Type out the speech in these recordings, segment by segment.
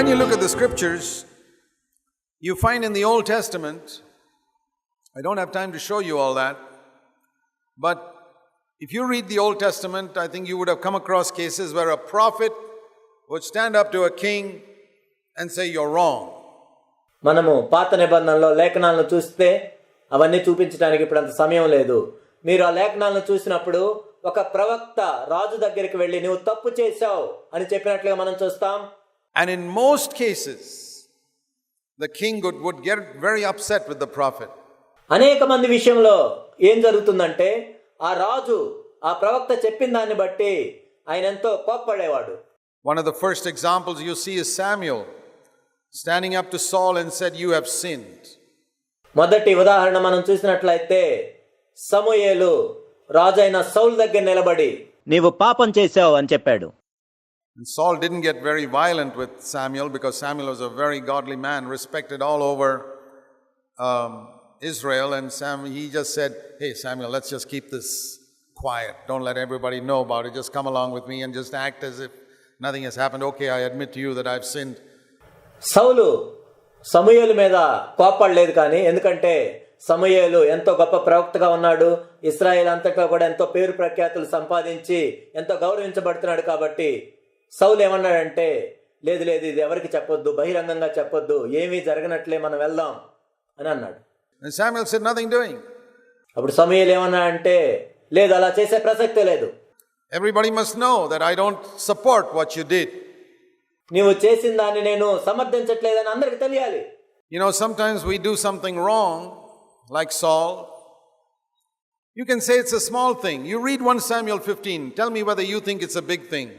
when you look at the scriptures, you find in the Old Testament, I don't have time to show you all that, but if you read the Old Testament, I think you would have come across cases where a prophet would stand up to a king and say, "You're wrong." మనము పాత నిబంధనలో లేఖనాలను చూస్తే అవన్నీ చూపించడానికి ఇప్పుడు అంత సమయం లేదు. మీరు ఆ లేఖనాలను చూసినప్పుడు ఒక ప్రవక్త రాజు దగ్గరికి వెళ్ళి నువ్వు తప్పు చేశావు అని చెప్పినట్లుగా మనం చూస్తాం. And in most cases, the king would get very upset with the prophet. అనేక మంది విషయంలో ఏం జరుగుతుందంటే ఆ రాజు ఆ ప్రవక్త చెప్పిన దాన్ని బట్టి ఆయన ఎంతో కోప్పడేవాడు. One of the first examples you see is Samuel standing up to Saul and said, "You have sinned." మొదటి ఉదాహరణ మనం చూసినట్లయితే సమూయేలు రాజైన సౌల్ దగ్గర నిలబడి నీవు పాపం చేశావు అని చెప్పాడు. And Saul didn't get very violent with Samuel because Samuel was a very godly man, respected all over Israel, and he just said, "Hey Samuel, let's just keep this quiet. Don't let everybody know about it. Just come along with me and just act as if nothing has happened. Okay, I admit to you that I've sinned." సౌలు సమూయేలు మీద కోపడలేదు, కానీ ఎందుకంటే సమూయేలు ఎంతో గొప్ప ప్రవక్తగా ఉన్నాడు, ఇశ్రాయేల్ అంతటా కూడా ఎంతో పేరు ప్రఖ్యాతులు సంపాదించి ఎంతో గౌరవించబడుతున్నాడు. కాబట్టి సౌలు ఏమన్నాడంటే, లేదు లేదు, ఇది ఎవరికి చెప్పొద్దు, బహిరంగంగా చెప్పొద్దు, ఏమీ జరగనట్లే మనం వెళ్దాం అని అన్నాడు. And Samuel said, "Nothing doing." అప్పుడు సమూయేలు ఏమన్నాడంటే, లేదు, అలా చేసే ప్రసక్తే లేదు. Everybody must know that I don't support what you did. నీవు చేసిన దాన్ని నేను సమర్థించట్లేదని అందరికి తెలియాలి. You know, sometimes we do something wrong, like Saul. You can say it's a small thing. You read 1 Samuel 15. Tell me whether you think it's a big thing.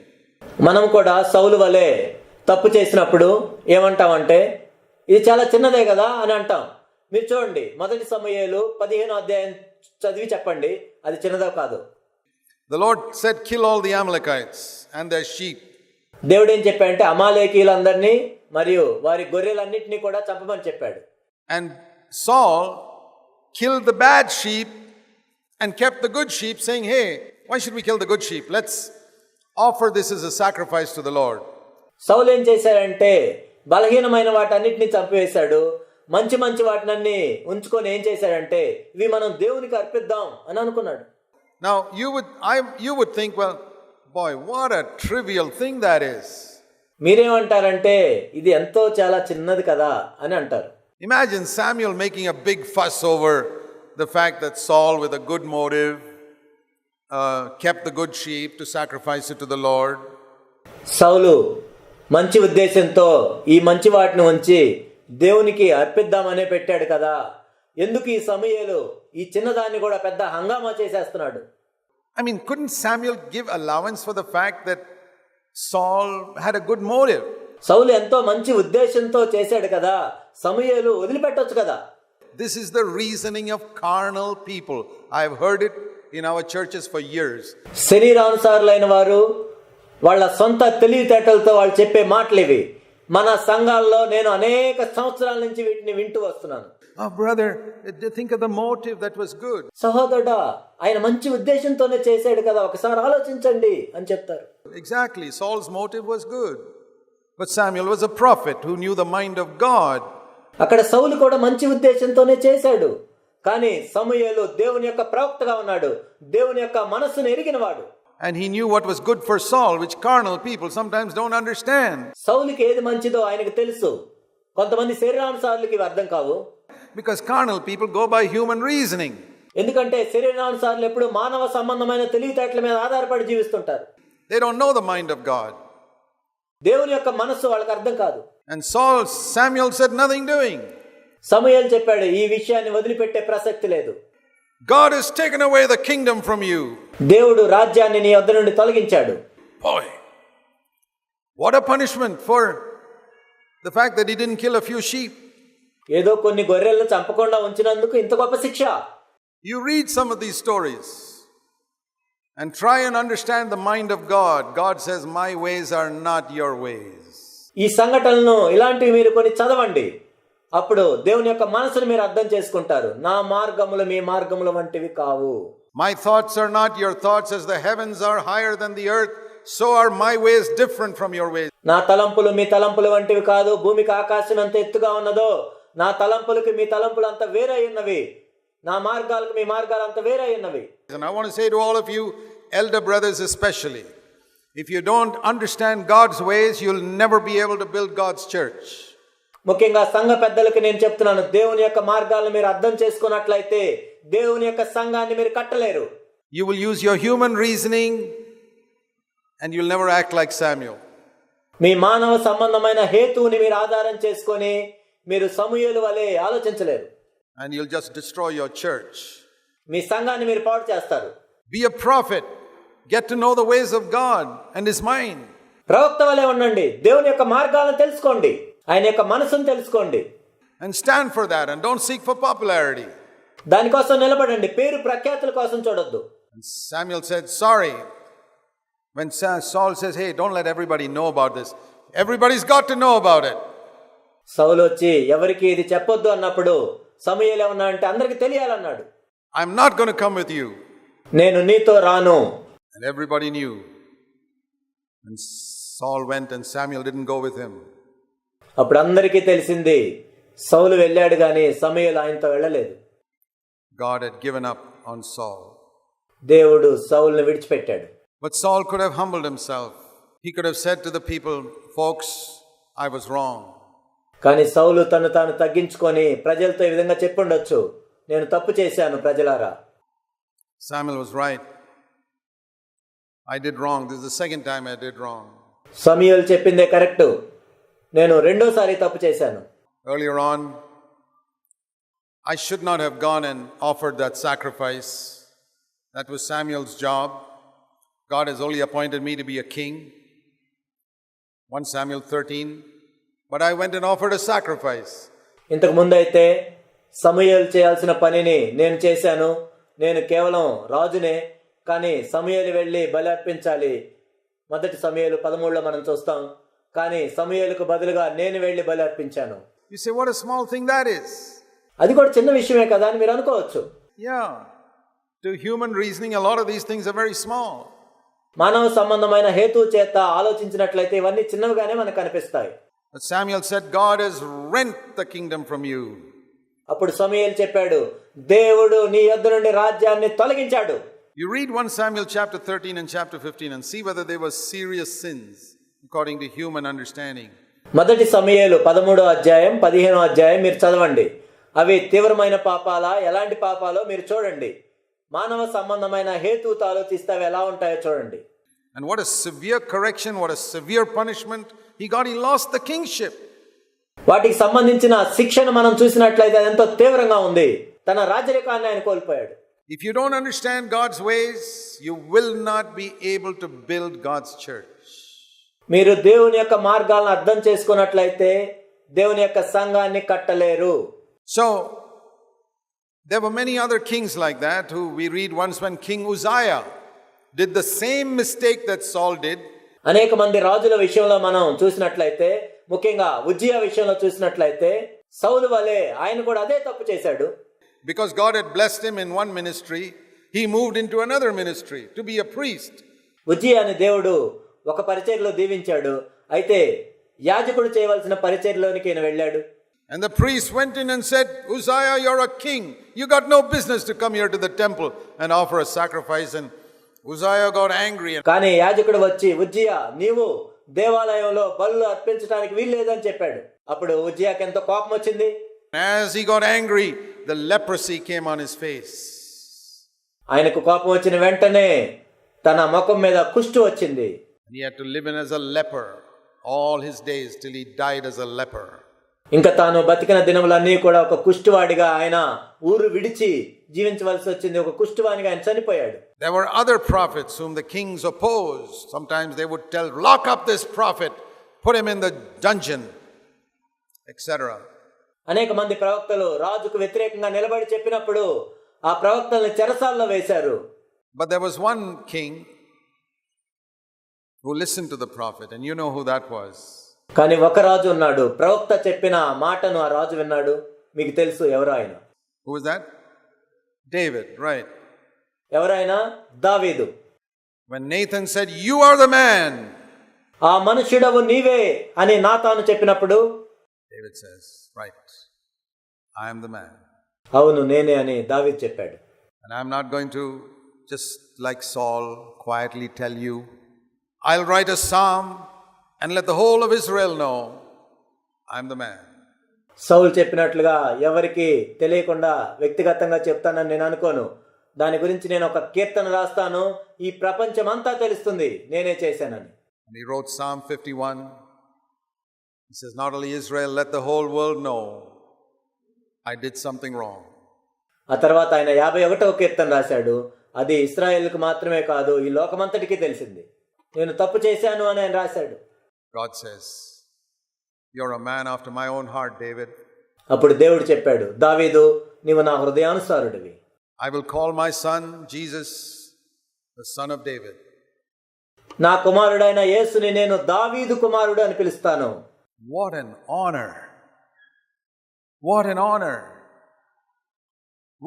మనం కూడా సౌలు వలె తప్పు చేసినప్పుడు ఏమంటామంటే ఇది చాలా చిన్నదే కదా అని అంటాం. మీరు చూడండి, మొదటి సమూయేలు 15వ అధ్యాయం చదివి చెప్పండి, అది చిన్నదో కాదు. The Lord said, "Kill all the Amalekites and their sheep." దేవుడు ఏం చెప్పాడంటే అమాలేకీయులందరినీ మరియు వారి గొర్రెలన్నిటినీ కూడా చంపమని చెప్పాడు. And Saul killed the bad sheep and kept the good sheep, saying, "Hey, why should we kill the good sheep? Let's offer this as a sacrifice to the Lord." సౌలు ఏం చేశాడంటే బలహీనమైన వాటన్నిటిని చంపివేశాడు, మంచి మంచి వాటినన్నీ ఉంచుకొని ఏం చేశాడంటే ఇవి మనం దేవునికి అర్పిద్దాం అని అనుకున్నాడు. Now you would think, well, boy, what a trivial thing that is. మీరేమంటారంటే ఇది ఎంతో చాలా చిన్నది కదా అని అంటారు. Imagine Samuel making a big fuss over the fact that Saul, with a good motive, kept the good sheep to sacrifice it to the Lord. సౌలు మంచి ఉద్దేశంతో ఈ మంచి వాటిని ఉంచి దేవునికి అర్పిద్దామనే పెట్టాడు కదా, ఎందుకు ఈ సమూయేలు ఈ చిన్నదాన్ని కూడా పెద్ద హంగామా చేసేస్తున్నాడు? I mean, couldn't Samuel give allowance for the fact that Saul had a good motive? సౌలు ఎంతో మంచి ఉద్దేశంతో చేశాడు కదా, సమూయేలు వదిలిపెట్టొచ్చు కదా. This is the reasoning of carnal people. I've heard it in our churches for years. శరీరానుసారులైన వారు వాళ్ళ సొంత తెలివితేటలతో వాళ్ళు చెప్పే మాటలు ఇవి. మన సంఘాల్లో నేను అనేక సంవత్సరాల నుంచి వీటిని వింటూ వస్తున్నాను. Oh brother, think of the motive, that was good. సహోదరుడా, ఆయన మంచి ఉద్దేశంతోనే చేశాడు కదా, ఒకసారి ఆలోచించండి అని చెప్తారు. Exactly, Saul's motive was good. But Samuel was a prophet who knew the mind of God. అక్కడ సౌలు కూడా మంచి ఉద్దేశంతోనే చేశాడు, కానీ సమూయేలు దేవుని యొక్క ప్రవక్తగా ఉన్నాడు, దేవుని యొక్క మనస్సును ఎరిగినవాడు. And he knew what was good for Saul, which carnal people sometimes don't understand. సౌలుకి ఏది మంచిదో ఆయనకు తెలుసు, కొంతమంది శరీరానుసారులకి ఇవి అర్థం కావు. Because carnal people go by human reasoning. ఎందుకంటే శరీరానుసారులు ఎప్పుడు మానవ సంబంధమైన తెలివితేటల మీద ఆధారపడి జీవిస్తుంటారు. They don't know the mind of God. దేవుని యొక్క మనస్సు వాళ్ళకి అర్థం కాదు. And Samuel said, "Nothing doing." సమూయేలు చెప్పాడు, ఈ విషయాన్ని వదిలిపెట్టే ప్రసక్తి లేదు. God has taken away the kingdom from you. దేవుడు రాజ్యాన్ని నీ వద్ద నుండి తొలగించాడు. Boy, what a punishment for the fact that he didn't kill a few sheep. ఏదో కొన్ని గొర్రెలను చంపకుండా ఉంచినందుకు ఇంత గొప్ప శిక్ష. You read some of these stories and try and understand the mind of God. God says, "My ways are not your ways." ఈ సంఘటనలను ఇలాంటివి మీరు కొన్ని చదవండి, అప్పుడు దేవుని యొక్క మనసును మీరు అర్థం చేసుకుంటారు. నా మార్గములు మీ మార్గముల వంటివి కావు. My thoughts are not your thoughts, as the heavens are higher than the earth, so are my ways different from your ways. నా తలంపులు మీ తలంపులు వంటివి కాదు, భూమికి ఆకాశం ఎంత ఎత్తుగా ఉన్నదో నా తలంపులకి మీ తలంపులు అంత వేరే ఉన్నవి, నా మార్గాలకు మీ మార్గాలు అంత వేరే ఉన్నవి. And I want to say to all of you, elder brothers especially, if you don't understand God's ways, you'll never be able to build God's church. ముఖ్యంగా సంఘ పెద్దలకి నేను చెప్తున్నాను, దేవుని యొక్క మార్గాలను మీరు అర్థం చేసుకున్నట్లయితే దేవుని యొక్క సంఘాన్ని మీరు కట్టలేరు. You will use your human reasoning and you'll never act like Samuel. మీ మానవ సంబంధమైన హేతువుని మీరు ఆధారం చేసుకొని మీరు సమూయేలు వలె ఆలోచించలేరు. And you'll just destroy your church. మీ సంఘాన్ని మీరు పాడు చేస్తారు. Be a prophet. Get to know the ways of God and His mind. ప్రవక్త వలె ఉండండి, దేవుని యొక్క మార్గాలను తెలుసుకోండి, ఆయన యొక్క మనసును తెలుసుకోండి. And stand for that and don't seek for popularity. దానికోసం నిలబడండి, పేరు ప్రఖ్యాతుల కోసం చూడొద్దు. And Samuel said, sorry. When Saul says, hey, don't let everybody know about this. Everybody's got to know about it. సౌలు వచ్చి ఎవరికి ఇది చెప్పొద్దు అన్నప్పుడు సమూయేలు ఏమన్నా అంటే అందరికి తెలియాలన్నాడు. I'm not going to come with you. నేను నీతో రాను. And everybody knew. And Saul went and Samuel didn't go with him. అప్పుడు అందరికీ తెలిసింది, సౌలు వెళ్ళాడు గాని సమూయేలు ఆయనతో వెళ్ళలేదు. God had given up on Saul. దేవుడు సౌలుని విడిచిపెట్టాడు. But Saul could have humbled himself. He could have said to the people, folks, I was wrong. కానీ సౌలు తను తాను తగ్గించుకొని ప్రజలతో ఈ విధంగా చెప్పుండొచ్చు, నేను తప్పు చేశాను ప్రజలారా. Samuel was right. I did wrong. This is the second time I did wrong. సమూయేలు చెప్పిందే కరెక్ట్, నేను రెండోసారి తప్పు చేశాను. Earlier on, I should not have gone and offered that sacrifice. That was Samuel's job. God has only appointed me to be a king. 1 Samuel 13. But I went and offered a sacrifice. ఇంతకు ముందైతే సమూయేలు చేయాల్సిన పనిని నేను చేశాను, నేను కేవలం రాజునే, కానీ సమూయేలు వెళ్ళి బలి అర్పించాలి. 1 సమూయేలు 13లో మనం చూస్తాం. కానీ సమూయేలుకు బదులుగా నేను వెళ్ళి బలి అర్పించాను. You say, what a small thing that is. అది కూడా చిన్న విషయమే కదా అని మీరు అనుకోవచ్చు. Yeah. To human reasoning, a lot of these things are very small. మానవ సంబంధమైన హేతు చేత ఆలోచించినట్లయితే ఇవన్నీ చిన్నవిగానే మనకు కనిపిస్తాయి. But Samuel said, God has rent the kingdom from you. అప్పుడు సమూయేలు చెప్పాడు, దేవుడు నీ యొద్ద నుండి రాజ్యాన్ని తొలగించాడు. You read 1 Samuel chapter 13 and chapter 15 and see whether they were serious sins according to human understanding. 1 సమూయేలు 13వ అధ్యాయం 15వ అధ్యాయం మీరు చదవండి. అవి తీవ్రమైన పాపాలా, ఎలాంటి పాపాలో మీరు చూడండి. మానవ సంబంధమైన హేతుతో ఆలోచిస్తే అవి ఎలా ఉంటాయో చూడండి. And what a severe correction, what a severe punishment he got. He lost the kingship. వాటికి సంబంధించిన శిక్షను మనం చూసినట్లయితే అది ఎంతో తీవ్రంగా ఉంది. తన రాజరికాన్ని ఆయన కోల్పోయాడు. If you don't understand God's ways, you will not be able to build God's church. మీరు దేవుని యొక్క మార్గాలను అర్థం చేసుకున్నట్లయితే దేవుని యొక్క సంఘాన్ని కట్టలేరు. So there were many other kings like that who we read once when King Uzziah did the same mistake that Saul did. అనేక మంది రాజుల విషయంలో మనం చూసినట్లయితే, ముఖ్యంగా ఉజ్జియా విషయంలో చూసినట్లయితే సౌలు వలె ఆయన కూడా అదే తప్పు చేశాడు. Because God had blessed him in one ministry, he moved into another ministry to be a priest. ఉజ్జియాని దేవుడు ఒక పరిచర్యలో దీవించాడు, అయితే యాజకుడు చేయవలసిన పరిచర్యలోనికి ఈయన వెళ్ళాడు. And the priest went in and said, Uzziah, you're a king. You got no business to come here to the temple and offer a sacrifice. And Uzziah got angry. కానీ యాజకుడు వచ్చి, ఉజ్జియా నీవు దేవాలయంలో బలులు అర్పించడానికి వీల్లేదని చెప్పాడు. అప్పుడు ఉజ్జియాకి ఎంతో కోపం వచ్చింది. As he got angry, the leprosy came on his face. ఆయనకు కోపం వచ్చిన వెంటనే తన ముఖం మీద కుష్టు వచ్చింది. And he had to live in as a leper all his days till he died as a leper. ఇంకా తాను బతికిన దినములన్నీ కూడా ఒక కుష్టువాడిగా ఆయన ఊరు విడిచి జీవించవలసి వచ్చింది. ఒక కుష్టువాడిగా ఆయన చనిపోయాడు. There were other prophets whom the kings opposed. Sometimes they would tell, lock up this prophet, put him in the dungeon, etc. అనేక మంది ప్రవక్తలు రాజుకు వ్యతిరేకంగా నిలబడి చెప్పినప్పుడు ఆ ప్రవక్తల్ని చెరసాల్లో వేశారు. But there was one king who listened to the prophet, and you know who that was. కానీ ఒక రాజు ఉన్నాడు, ప్రవక్త చెప్పిన మాటను ఆ రాజు విన్నాడు. మీకు తెలుసు ఎవరు ఆయన? Who was that? David, right. ఎవరైనా? దావీదు. When Nathan said, "You are the man," ఆ మనుష్యుడవు నీవే అని నాతాను చెప్పినప్పుడు David says, "Right, I am the man." అవును నేనే అని దావీదు చెప్పాడు. And I'm not going to, just like Saul, quietly tell you, I'll write a psalm and let the whole of Israel know I'm the man. సౌలు చెప్పినట్లుగా ఎవరికి తెలియకుండా వ్యక్తిగతంగా చెప్తానని నేను అనుకోను. దాని గురించి నేను ఒక కీర్తన రాస్తాను, ఈ ప్రపంచం అంతా తెలుస్తుంది నేనే చేశానని. And he wrote Psalm 51. He says, not only Israel, let the whole world know I did something wrong. ఆ తర్వాత ఆయన 51వ కీర్తన రాశాడు. అది ఇశ్రాయేలుకు మాత్రమే కాదు, ఈ లోకమంతటికీ తెలిసింది, నేను తప్పు చేశాను అని ఆయన రాశాడు. God says, you're a man after my own heart, David. అప్పుడు దేవుడు చెప్పాడు, దావీదు నీవు నా హృదయానుసారుడివి. I will call my son Jesus the son of David. నా కుమారుడైన యేసుని నేను దావీదు కుమారుడు అని పిలుస్తాను. What an honor. What an honor.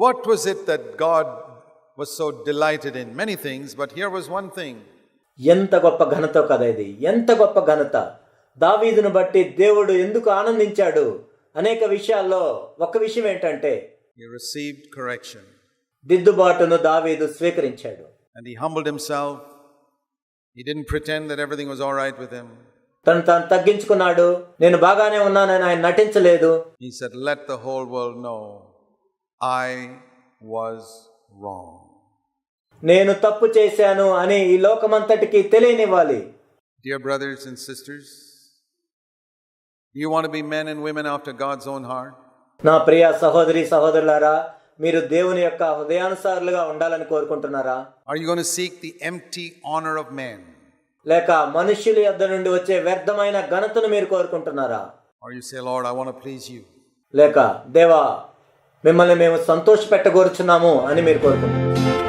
What was it that God was so delighted in? Many things, but here was one thing. ఎంత గొప్ప ఘనత కదా ఇది, ఎంత గొప్ప ఘనత. దావీదును బట్టి దేవుడు ఎందుకు ఆనందించాడు? అనేక విషయాల్లో ఒక విషయం ఏంటంటే he received correction. దిద్దుబాటును దావీదు స్వీకరించాడు. And he humbled himself. He didn't pretend that everything was all right with him. తను తగ్గించుకున్నాడు, నేను బాగానే ఉన్నానని ఆయన నటించలేదు. He said, let the whole world know I was wrong. నేను తప్పు చేశాను అని ఈ లోకమంతటికి తెలియనివ్వాలి. Dear brothers and sisters, do you want to be men and women after God's own heart? నా ప్రియ సహోదరి సహోదరులారా, మీరు దేవుని యొక్క హృదయానుసారులుగా ఉండాలని కోరుకుంటున్నారా? Are you going to seek the empty honor of men? లేక మనుష్యుల యొద్ద నుండి వచ్చే వ్యర్థమైన ఘనతను మీరు కోరుకుంటున్నారా? Or you say, Lord, I want to please you. లేక దేవా మిమ్మల్ని మేము సంతోషపెట్టగోరుచున్నాము అని మీరు కోరుకుంటున్నారు?